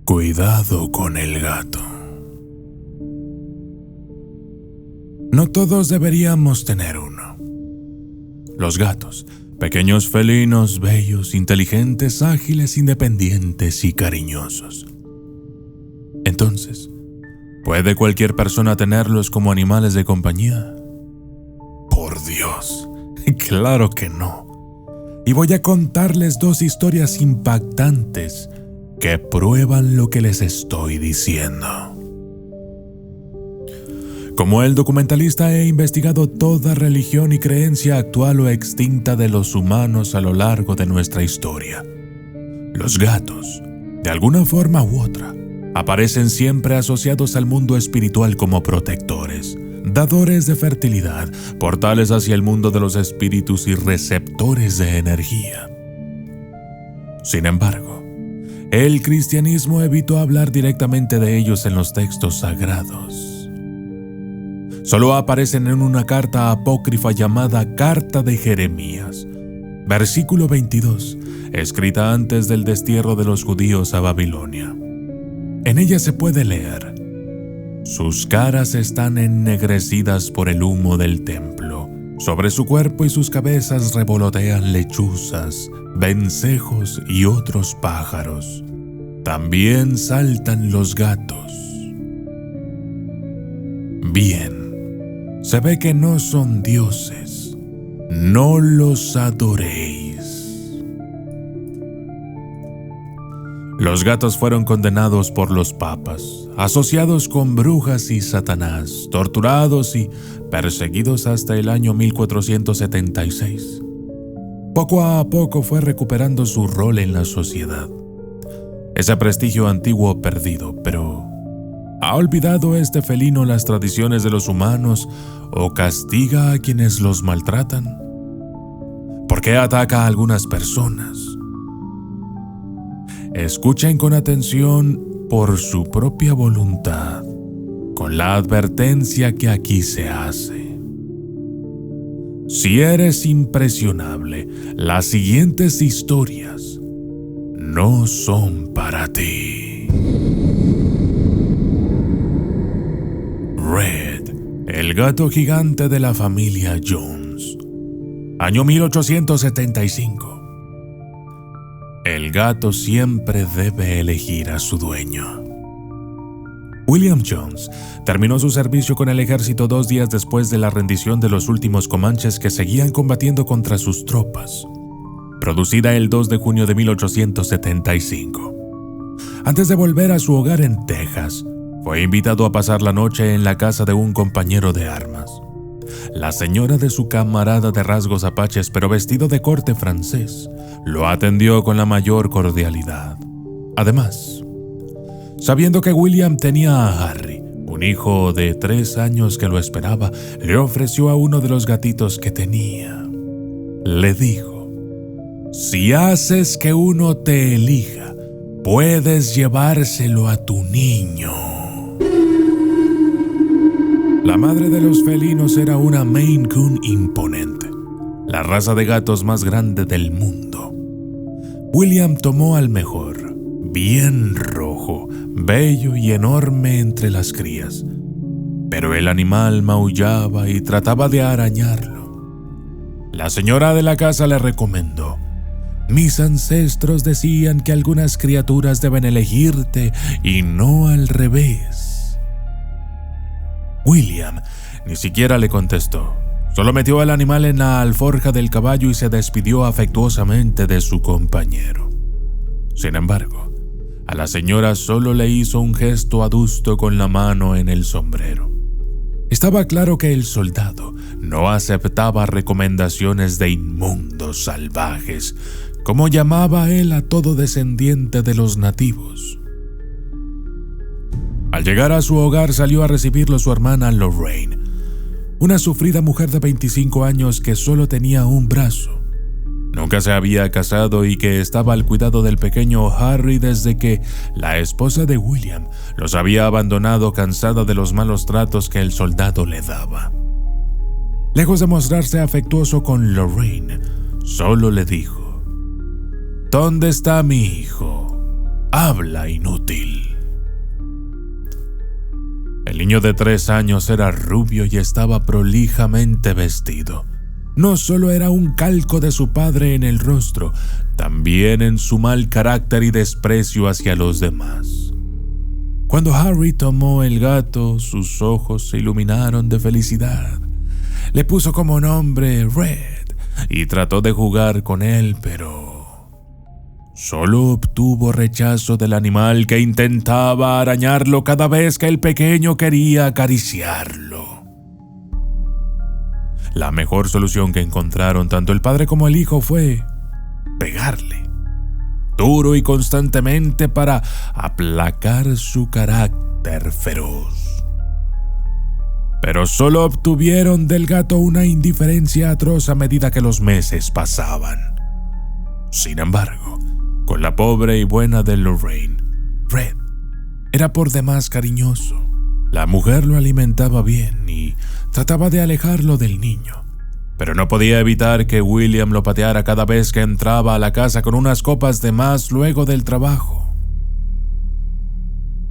Cuidado con el gato. No todos deberíamos tener uno. Los gatos, pequeños felinos, bellos, inteligentes, ágiles, independientes y cariñosos. Entonces, ¿puede cualquier persona tenerlos como animales de compañía? Por Dios, claro que no. Y voy a contarles dos historias impactantes que prueban lo que les estoy diciendo. Como el documentalista he investigado toda religión y creencia actual o extinta de los humanos a lo largo de nuestra historia. Los gatos, de alguna forma u otra, aparecen siempre asociados al mundo espiritual como protectores, dadores de fertilidad, portales hacia el mundo de los espíritus y receptores de energía. Sin embargo, el cristianismo evitó hablar directamente de ellos en los textos sagrados. Solo aparecen en una carta apócrifa llamada Carta de Jeremías, versículo 22, escrita antes del destierro de los judíos a Babilonia. En ella se puede leer: sus caras están ennegrecidas por el humo del templo, sobre su cuerpo y sus cabezas revolotean lechuzas, vencejos y otros pájaros. También saltan los gatos. Bien. Se ve que no son dioses, no los adoréis. Los gatos fueron condenados por los papas, asociados con brujas y Satanás, torturados y perseguidos hasta el año 1476. Poco a poco fue recuperando su rol en la sociedad. Ese prestigio antiguo perdido, pero ¿ha olvidado este felino las tradiciones de los humanos o castiga a quienes los maltratan? ¿Por qué ataca a algunas personas? Escuchen con atención por su propia voluntad, con la advertencia que aquí se hace. Si eres impresionable, las siguientes historias no son para ti. Red, el gato gigante de la familia Jones. Año 1875. El gato siempre debe elegir a su dueño. William Jones terminó su servicio con el ejército 2 días después de la rendición de los últimos comanches que seguían combatiendo contra sus tropas, producida el 2 de junio de 1875. Antes de volver a su hogar en Texas, fue invitado a pasar la noche en la casa de un compañero de armas. La señora de su camarada de rasgos apaches pero vestido de corte francés lo atendió con la mayor cordialidad. Además, sabiendo que William tenía a Harry, un hijo de 3 años que lo esperaba, le ofreció a uno de los gatitos que tenía. Le dijo: si haces que uno te elija, puedes llevárselo a tu niño. La madre de los felinos era una Maine Coon imponente, la raza de gatos más grande del mundo. William tomó al mejor, bien rojo, bello y enorme entre las crías, pero el animal maullaba y trataba de arañarlo. La señora de la casa le recomendó: mis ancestros decían que algunas criaturas deben elegirte y no al revés. William ni siquiera le contestó. Solo metió al animal en la alforja del caballo y se despidió afectuosamente de su compañero. Sin embargo, a la señora solo le hizo un gesto adusto con la mano en el sombrero. Estaba claro que el soldado no aceptaba recomendaciones de inmundos salvajes, como llamaba él a todo descendiente de los nativos. Al llegar a su hogar salió a recibirlo su hermana Lorraine, una sufrida mujer de 25 años que solo tenía un brazo. Nunca se había casado y que estaba al cuidado del pequeño Harry desde que la esposa de William los había abandonado, cansada de los malos tratos que el soldado le daba. Lejos de mostrarse afectuoso con Lorraine, solo le dijo: ¿Dónde está mi hijo? Habla, inútil. El niño de 3 años era rubio y estaba prolijamente vestido. No solo era un calco de su padre en el rostro, también en su mal carácter y desprecio hacia los demás. Cuando Harry tomó el gato, sus ojos se iluminaron de felicidad. Le puso como nombre Red y trató de jugar con él, pero solo obtuvo rechazo del animal, que intentaba arañarlo cada vez que el pequeño quería acariciarlo. La mejor solución que encontraron tanto el padre como el hijo fue pegarle, duro y constantemente, para aplacar su carácter feroz. Pero solo obtuvieron del gato una indiferencia atroz a medida que los meses pasaban. Sin embargo, con la pobre y buena de Lorraine, Red era por demás cariñoso. La mujer lo alimentaba bien y trataba de alejarlo del niño, pero no podía evitar que William lo pateara cada vez que entraba a la casa con unas copas de más luego del trabajo.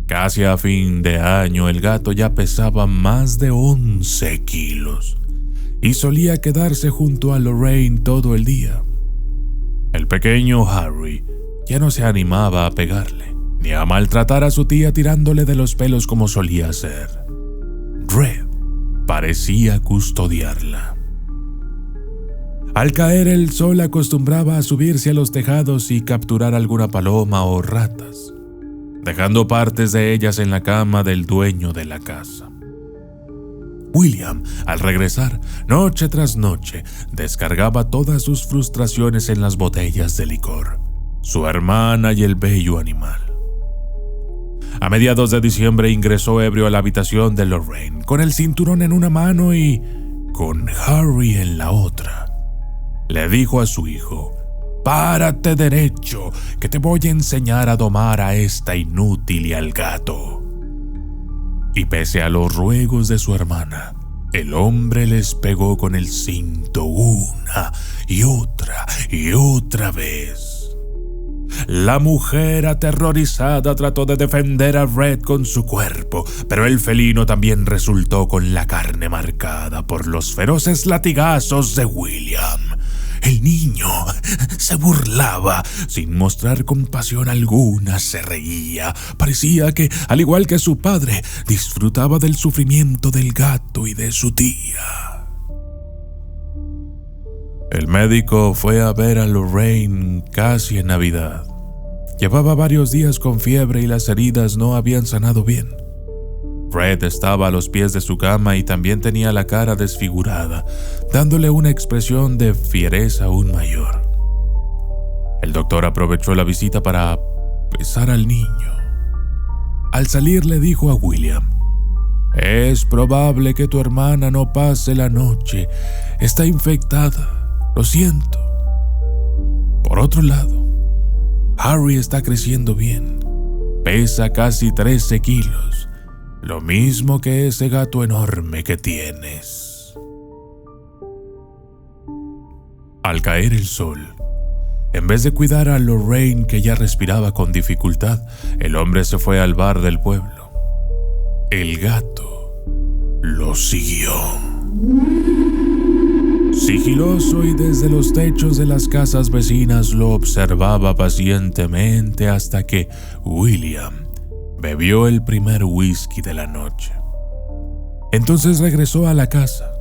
Casi a fin de año, el gato ya pesaba más de 11 kilos y solía quedarse junto a Lorraine todo el día. El pequeño Harry ya no se animaba a pegarle, ni a maltratar a su tía tirándole de los pelos como solía hacer. Red parecía custodiarla. Al caer el sol acostumbraba a subirse a los tejados y capturar alguna paloma o ratas, dejando partes de ellas en la cama del dueño de la casa. William, al regresar, noche tras noche, descargaba todas sus frustraciones en las botellas de licor, su hermana y el bello animal. A mediados de diciembre ingresó ebrio a la habitación de Lorraine, con el cinturón en una mano y con Harry en la otra. Le dijo a su hijo: «Párate derecho, que te voy a enseñar a domar a esta inútil y al gato». Y pese a los ruegos de su hermana, el hombre les pegó con el cinto una y otra vez. La mujer, aterrorizada, trató de defender a Red con su cuerpo, pero el felino también resultó con la carne marcada por los feroces latigazos de William. El niño se burlaba, sin mostrar compasión alguna, se reía. Parecía que, al igual que su padre, disfrutaba del sufrimiento del gato y de su tía. El médico fue a ver a Lorraine casi en Navidad. Llevaba varios días con fiebre y las heridas no habían sanado bien. Red estaba a los pies de su cama y también tenía la cara desfigurada, dándole una expresión de fiereza aún mayor. El doctor aprovechó la visita para pesar al niño. Al salir le dijo a William: «Es probable que tu hermana no pase la noche. Está infectada. Lo siento». Por otro lado, Harry está creciendo bien. Pesa casi 13 kilos. Lo mismo que ese gato enorme que tienes. Al caer el sol, en vez de cuidar a Lorraine, que ya respiraba con dificultad, el hombre se fue al bar del pueblo. El gato lo siguió. Sigiloso y desde los techos de las casas vecinas lo observaba pacientemente hasta que William bebió el primer whisky de la noche. Entonces regresó a la casa.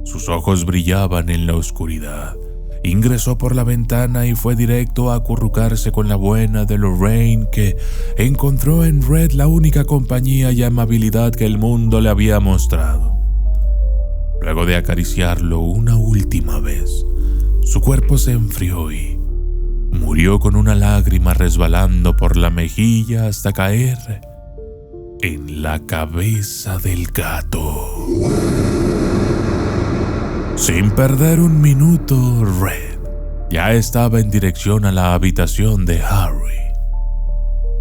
Sus ojos brillaban en la oscuridad. Ingresó por la ventana y fue directo a acurrucarse con la buena de Lorraine, que encontró en Red la única compañía y amabilidad que el mundo le había mostrado. Luego de acariciarlo una última vez, su cuerpo se enfrió y murió con una lágrima resbalando por la mejilla hasta caer en la cabeza del gato. Sin perder un minuto, Red ya estaba en dirección a la habitación de Harry.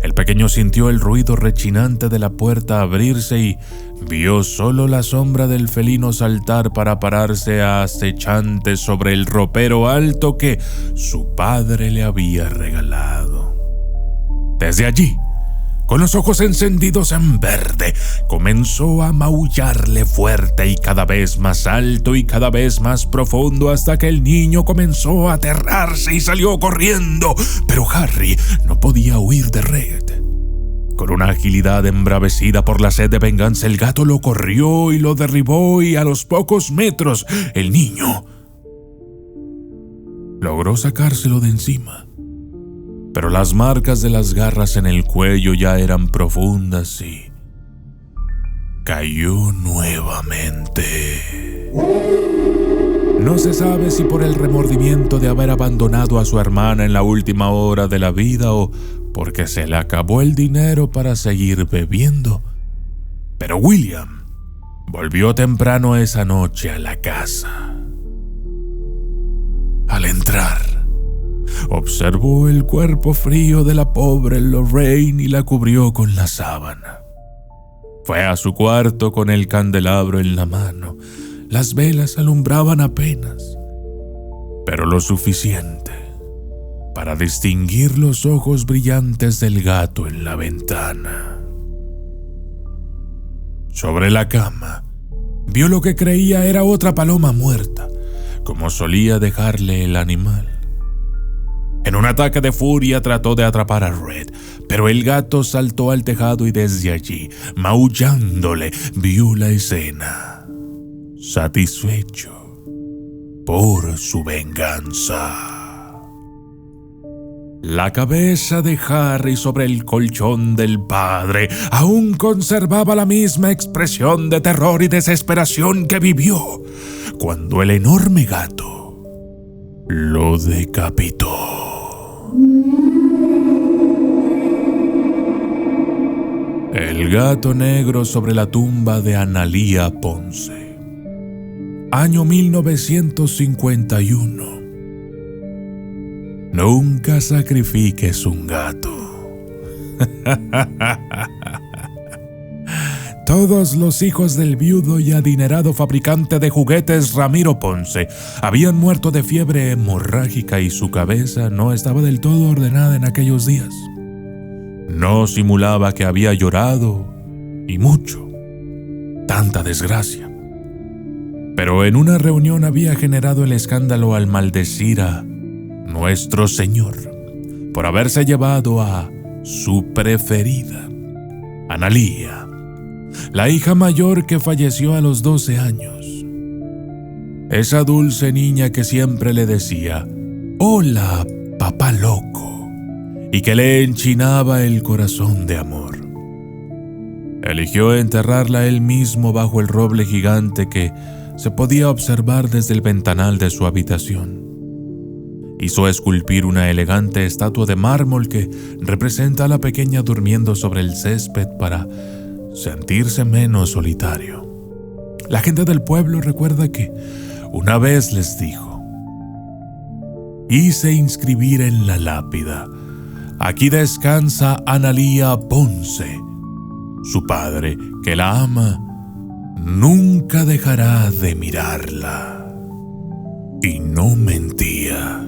El pequeño sintió el ruido rechinante de la puerta abrirse y vio solo la sombra del felino saltar para pararse acechante sobre el ropero alto que su padre le había regalado. Desde allí, con los ojos encendidos en verde, comenzó a maullarle fuerte y cada vez más alto y cada vez más profundo hasta que el niño comenzó a aterrarse y salió corriendo. Pero Harry no podía huir de Red. Con una agilidad embravecida por la sed de venganza, el gato lo corrió y lo derribó y a los pocos metros el niño logró sacárselo de encima. Pero las marcas de las garras en el cuello ya eran profundas y cayó nuevamente. No se sabe si por el remordimiento de haber abandonado a su hermana en la última hora de la vida o porque se le acabó el dinero para seguir bebiendo. Pero William volvió temprano esa noche a la casa. Al entrar, observó el cuerpo frío de la pobre Lorraine y la cubrió con la sábana. Fue a su cuarto con el candelabro en la mano. Las velas alumbraban apenas, pero lo suficiente para distinguir los ojos brillantes del gato en la ventana. Sobre la cama, vio lo que creía era otra paloma muerta, como solía dejarle el animal. En un ataque de furia trató de atrapar a Red, pero el gato saltó al tejado y desde allí, maullándole, vio la escena, satisfecho por su venganza. La cabeza de Harry sobre el colchón del padre aún conservaba la misma expresión de terror y desesperación que vivió cuando el enorme gato lo decapitó. El gato negro sobre la tumba de Analía Ponce. Año 1951. Nunca sacrifiques un gato. Todos los hijos del viudo y adinerado fabricante de juguetes Ramiro Ponce habían muerto de fiebre hemorrágica y su cabeza no estaba del todo ordenada en aquellos días. No simulaba que había llorado, y mucho, tanta desgracia. Pero en una reunión había generado el escándalo al maldecir a Nuestro Señor por haberse llevado a su preferida, Analía, la hija mayor que falleció a los 12 años. Esa dulce niña que siempre le decía, «Hola, papá loco», y que le enchinaba el corazón de amor. Eligió enterrarla él mismo bajo el roble gigante que se podía observar desde el ventanal de su habitación. Hizo esculpir una elegante estatua de mármol que representa a la pequeña durmiendo sobre el césped para sentirse menos solitario. La gente del pueblo recuerda que una vez les dijo: «Hice inscribir en la lápida: aquí descansa Analía Ponce. Su padre, que la ama, nunca dejará de mirarla». Y no mentía.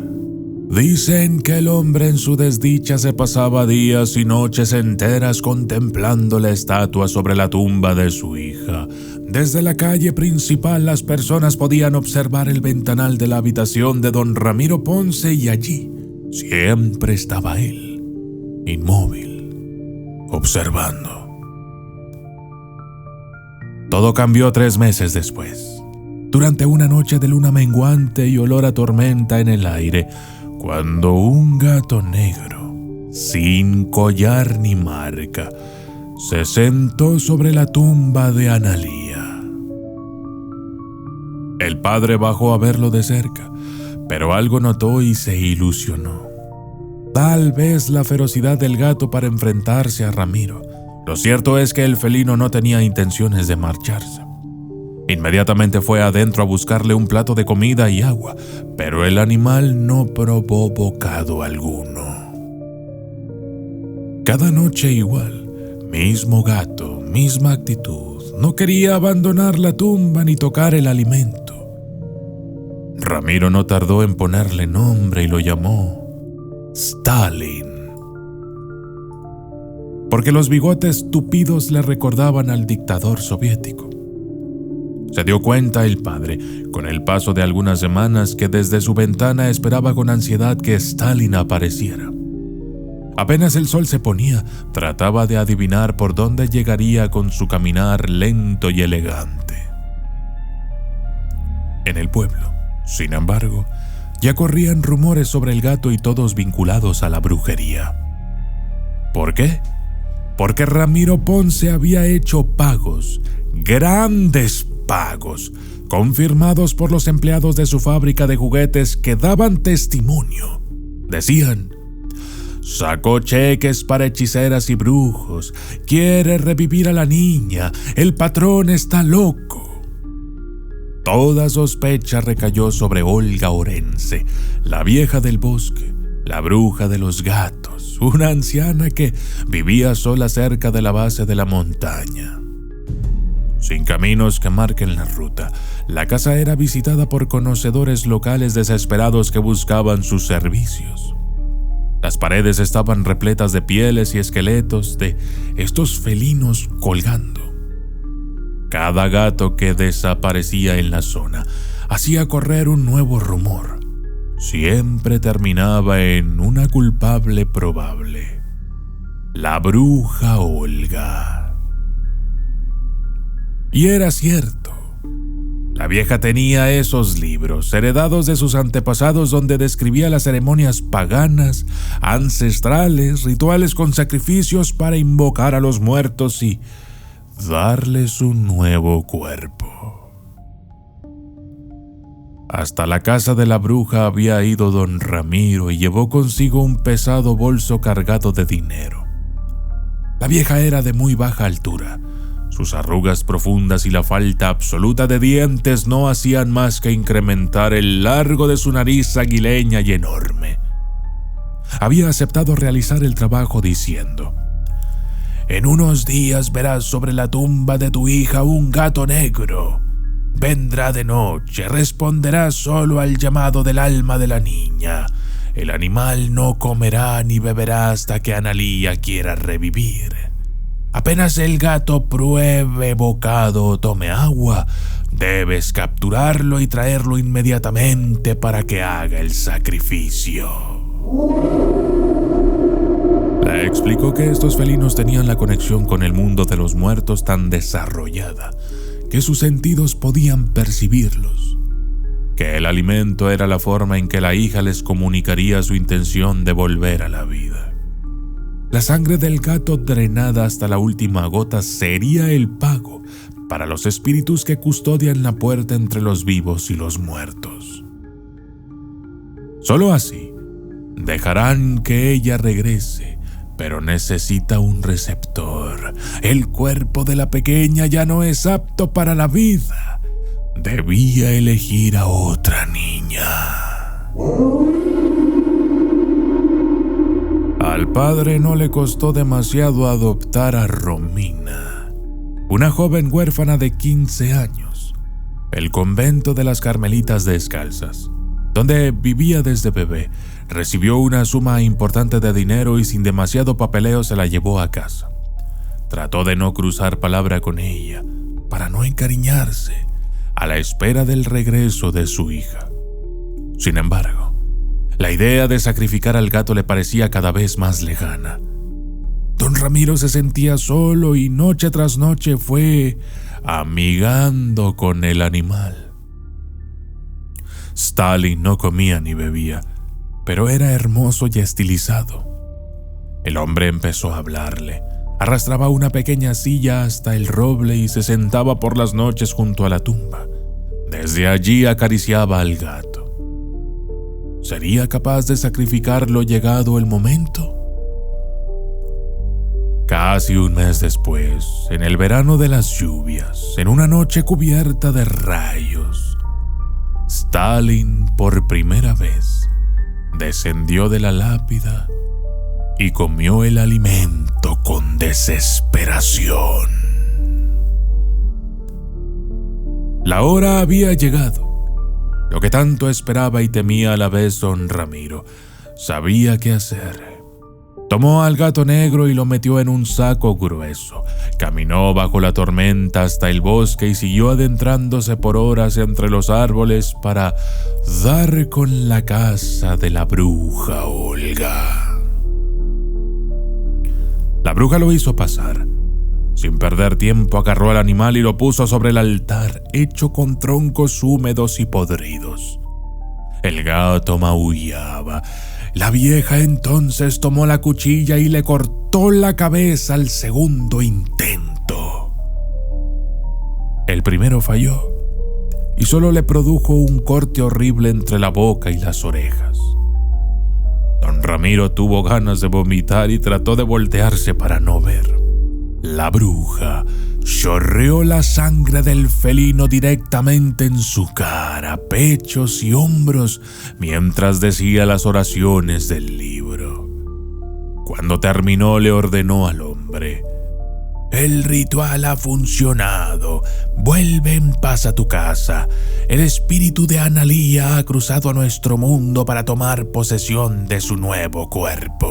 Dicen que el hombre en su desdicha se pasaba días y noches enteras contemplando la estatua sobre la tumba de su hija. Desde la calle principal las personas podían observar el ventanal de la habitación de don Ramiro Ponce y allí siempre estaba él, inmóvil, observando. Todo cambió 3 meses después, durante una noche de luna menguante y olor a tormenta en el aire, cuando un gato negro, sin collar ni marca, se sentó sobre la tumba de Analía. El padre bajó a verlo de cerca, pero algo notó y se ilusionó. Tal vez la ferocidad del gato para enfrentarse a Ramiro. Lo cierto es que el felino no tenía intenciones de marcharse. Inmediatamente fue adentro a buscarle un plato de comida y agua, pero el animal no probó bocado alguno. Cada noche igual, mismo gato, misma actitud, no quería abandonar la tumba ni tocar el alimento. Ramiro no tardó en ponerle nombre y lo llamó Stalin. porque los bigotes tupidos le recordaban al dictador soviético. Se dio cuenta el padre, con el paso de algunas semanas, que desde su ventana esperaba con ansiedad que Stalin apareciera. Apenas el sol se ponía, trataba de adivinar por dónde llegaría con su caminar lento y elegante. En el pueblo, sin embargo, ya corrían rumores sobre el gato y todos vinculados a la brujería. ¿Por qué? Porque Ramiro Ponce había hecho pagos, grandes pagos, confirmados por los empleados de su fábrica de juguetes que daban testimonio. Decían: sacó cheques para hechiceras y brujos, quiere revivir a la niña, el patrón está loco. Toda sospecha recayó sobre Olga Orense, la vieja del bosque, la bruja de los gatos, una anciana que vivía sola cerca de la base de la montaña. Sin caminos que marquen la ruta, la casa era visitada por conocedores locales desesperados que buscaban sus servicios. Las paredes estaban repletas de pieles y esqueletos de estos felinos colgando. Cada gato que desaparecía en la zona hacía correr un nuevo rumor. Siempre terminaba en una culpable probable: la bruja Olga. Y era cierto. La vieja tenía esos libros, heredados de sus antepasados, donde describía las ceremonias paganas, ancestrales, rituales con sacrificios para invocar a los muertos y darles un nuevo cuerpo. Hasta la casa de la bruja había ido don Ramiro y llevó consigo un pesado bolso cargado de dinero. La vieja era de muy baja altura. Sus arrugas profundas y la falta absoluta de dientes no hacían más que incrementar el largo de su nariz aguileña y enorme. Había aceptado realizar el trabajo diciendo: en unos días verás sobre la tumba de tu hija un gato negro. Vendrá de noche, responderá solo al llamado del alma de la niña. El animal no comerá ni beberá hasta que Analía quiera revivir. Apenas el gato pruebe bocado o tome agua, debes capturarlo y traerlo inmediatamente para que haga el sacrificio. Le explicó que estos felinos tenían la conexión con el mundo de los muertos tan desarrollada que sus sentidos podían percibirlos, que el alimento era la forma en que la hija les comunicaría su intención de volver a la vida. La sangre del gato drenada hasta la última gota sería el pago para los espíritus que custodian la puerta entre los vivos y los muertos. Solo así dejarán que ella regrese, pero necesita un receptor. El cuerpo de la pequeña ya no es apto para la vida. Debía elegir a otra niña. Al padre no le costó demasiado adoptar a Romina, una joven huérfana de 15 años. El convento de las Carmelitas Descalzas, donde vivía desde bebé, recibió una suma importante de dinero y sin demasiado papeleo se la llevó a casa. Trató de no cruzar palabra con ella, para no encariñarse, a la espera del regreso de su hija. Sin embargo, la idea de sacrificar al gato le parecía cada vez más lejana. Don Ramiro se sentía solo y noche tras noche fue amigando con el animal. Stalin no comía ni bebía, pero era hermoso y estilizado. El hombre empezó a hablarle. Arrastraba una pequeña silla hasta el roble y se sentaba por las noches junto a la tumba. Desde allí acariciaba al gato. ¿Sería capaz de sacrificarlo llegado el momento? Casi un mes después, en el verano de las lluvias, en una noche cubierta de rayos, Stalin por primera vez descendió de la lápida y comió el alimento con desesperación. La hora había llegado. Lo que tanto esperaba y temía a la vez don Ramiro sabía qué hacer. Tomó al gato negro y lo metió en un saco grueso. Caminó bajo la tormenta hasta el bosque y siguió adentrándose por horas entre los árboles para dar con la casa de la bruja Olga. La bruja lo hizo pasar. Sin perder tiempo, agarró al animal y lo puso sobre el altar, hecho con troncos húmedos y podridos. El gato maullaba. La vieja entonces tomó la cuchilla y le cortó la cabeza al segundo intento. El primero falló y solo le produjo un corte horrible entre la boca y las orejas. Don Ramiro tuvo ganas de vomitar y trató de voltearse para no ver. La bruja chorreó la sangre del felino directamente en su cara, pechos y hombros mientras decía las oraciones del libro. Cuando terminó, le ordenó al hombre: «El ritual ha funcionado. Vuelve en paz a tu casa. El espíritu de Analía ha cruzado a nuestro mundo para tomar posesión de su nuevo cuerpo».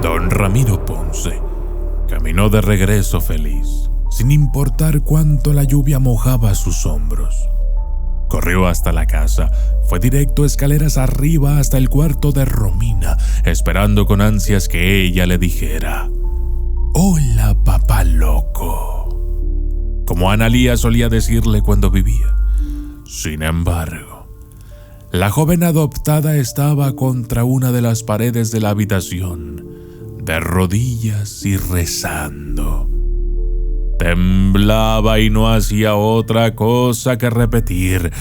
Don Ramiro Ponce caminó de regreso feliz, sin importar cuánto la lluvia mojaba sus hombros. Corrió hasta la casa, fue directo escaleras arriba hasta el cuarto de Romina, esperando con ansias que ella le dijera: «Hola, papá loco», como Analía solía decirle cuando vivía. Sin embargo, la joven adoptada estaba contra una de las paredes de la habitación, de rodillas y rezando. Temblaba y no hacía otra cosa que repetir: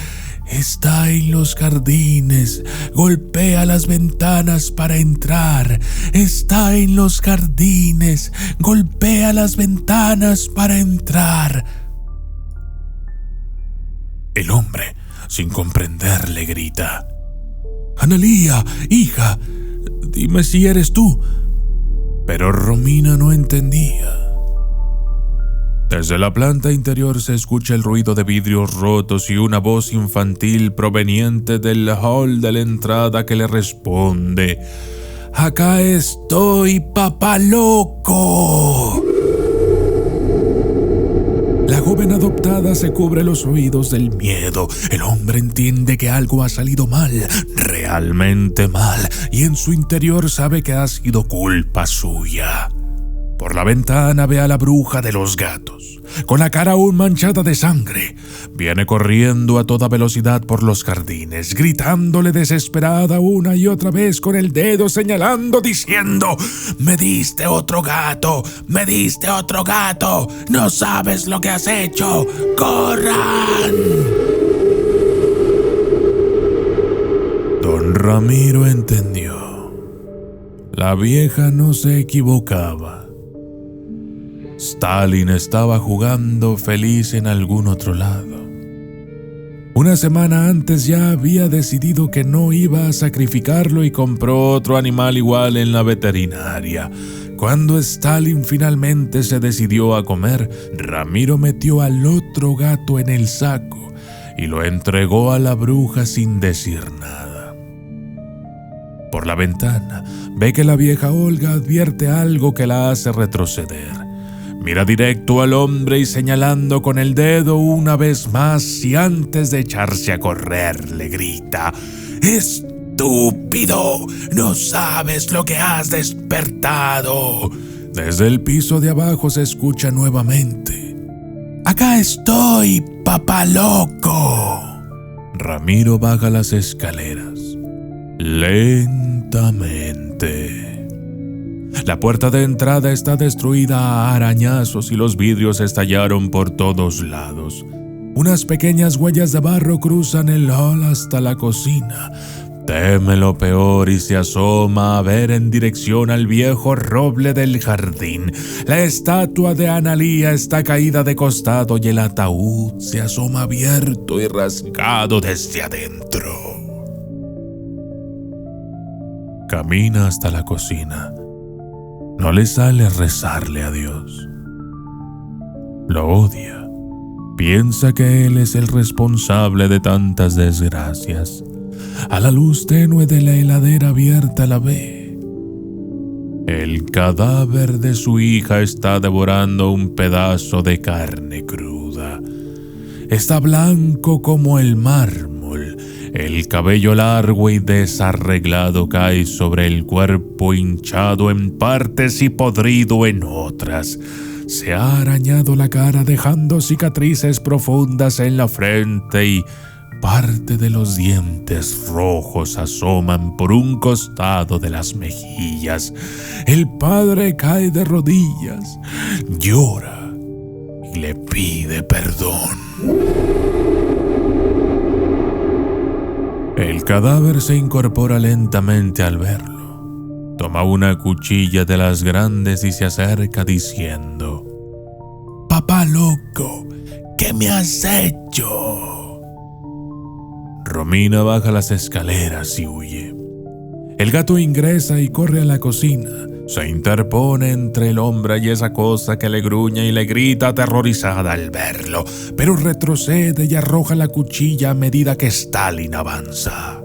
«Está en los jardines, golpea las ventanas para entrar. Está en los jardines, golpea las ventanas para entrar». El hombre, sin comprender, le grita: «Analía, hija, dime si eres tú». Pero Romina no entendía. Desde la planta interior se escucha el ruido de vidrios rotos y una voz infantil proveniente del hall de la entrada que le responde: «Acá estoy, papá loco». La joven adoptada se cubre los oídos del miedo. El hombre entiende que algo ha salido mal, realmente mal, y en su interior sabe que ha sido culpa suya. Por la ventana ve a la bruja de los gatos, con la cara aún manchada de sangre. Viene corriendo a toda velocidad por los jardines, gritándole desesperada una y otra vez con el dedo señalando, diciendo: «Me diste otro gato, me diste otro gato, no sabes lo que has hecho, ¡corran!». Don Ramiro entendió. La vieja no se equivocaba. Stalin estaba jugando feliz en algún otro lado. Una semana antes ya había decidido que no iba a sacrificarlo y compró otro animal igual en la veterinaria. Cuando Stalin finalmente se decidió a comer, Ramiro metió al otro gato en el saco y lo entregó a la bruja sin decir nada. Por la ventana ve que la vieja Olga advierte algo que la hace retroceder. Mira directo al hombre y señalando con el dedo una vez más, y antes de echarse a correr le grita: «¡Estúpido! ¡No sabes lo que has despertado!». Desde el piso de abajo se escucha nuevamente: «Acá estoy, papá loco». Ramiro baja las escaleras lentamente. La puerta de entrada está destruida a arañazos y los vidrios estallaron por todos lados. Unas pequeñas huellas de barro cruzan el hall hasta la cocina. Teme lo peor y se asoma a ver en dirección al viejo roble del jardín. La estatua de Analía está caída de costado y el ataúd se asoma abierto y rasgado desde adentro. Camina hasta la cocina. No le sale rezarle a Dios. Lo odia. Piensa que él es el responsable de tantas desgracias. A la luz tenue de la heladera abierta la ve. El cadáver de su hija está devorando un pedazo de carne cruda. Está blanco como el mármol. El cabello largo y desarreglado cae sobre el cuerpo hinchado en partes y podrido en otras. Se ha arañado la cara dejando cicatrices profundas en la frente y parte de los dientes rojos asoman por un costado de las mejillas. El padre cae de rodillas, llora y le pide perdón. El cadáver se incorpora lentamente al verlo. Toma una cuchilla de las grandes y se acerca diciendo: «Papá loco, ¿qué me has hecho?». Romina baja las escaleras y huye. El gato ingresa y corre a la cocina. Se interpone entre el hombre y esa cosa que le gruñe y le grita aterrorizada al verlo, pero retrocede y arroja la cuchilla a medida que Stalin avanza.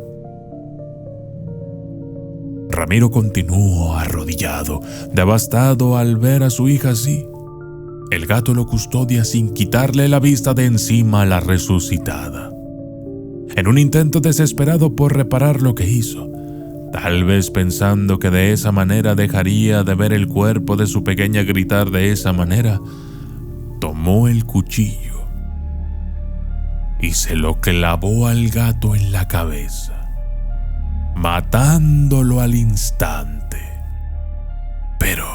Ramiro continuó arrodillado, devastado al ver a su hija así. El gato lo custodia sin quitarle la vista de encima a la resucitada. En un intento desesperado por reparar lo que hizo, tal vez pensando que de esa manera dejaría de ver el cuerpo de su pequeña gritar de esa manera, tomó el cuchillo y se lo clavó al gato en la cabeza, matándolo al instante. Pero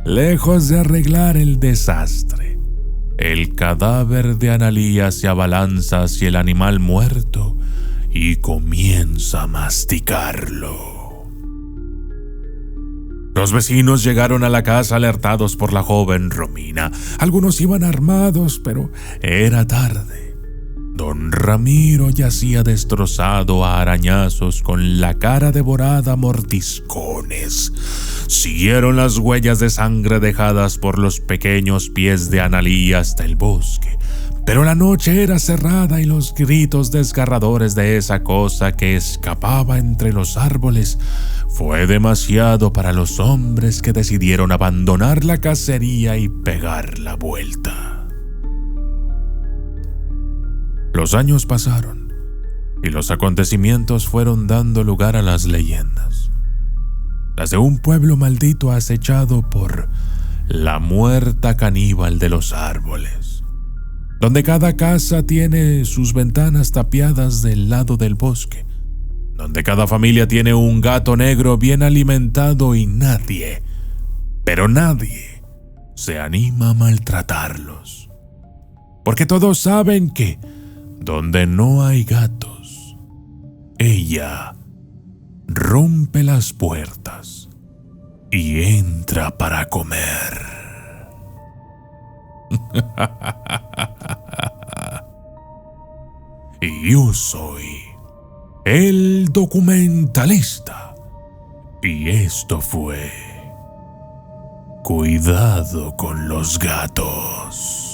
lejos de arreglar el desastre, el cadáver de Analía se abalanza hacia el animal muerto y comienza a masticarlo. Los vecinos llegaron a la casa alertados por la joven Romina. Algunos iban armados, pero era tarde. Don Ramiro yacía destrozado a arañazos con la cara devorada a mordiscones. Siguieron las huellas de sangre dejadas por los pequeños pies de Analía hasta el bosque. Pero la noche era cerrada y los gritos desgarradores de esa cosa que escapaba entre los árboles fue demasiado para los hombres que decidieron abandonar la cacería y pegar la vuelta. Los años pasaron y los acontecimientos fueron dando lugar a las leyendas. Las de un pueblo maldito acechado por la muerta caníbal de los árboles, donde cada casa tiene sus ventanas tapiadas del lado del bosque, donde cada familia tiene un gato negro bien alimentado y nadie, pero nadie, se anima a maltratarlos. Porque todos saben que donde no hay gatos, ella rompe las puertas y entra para comer. Y yo soy el documentalista. Y esto fue Cuidado con los gatos.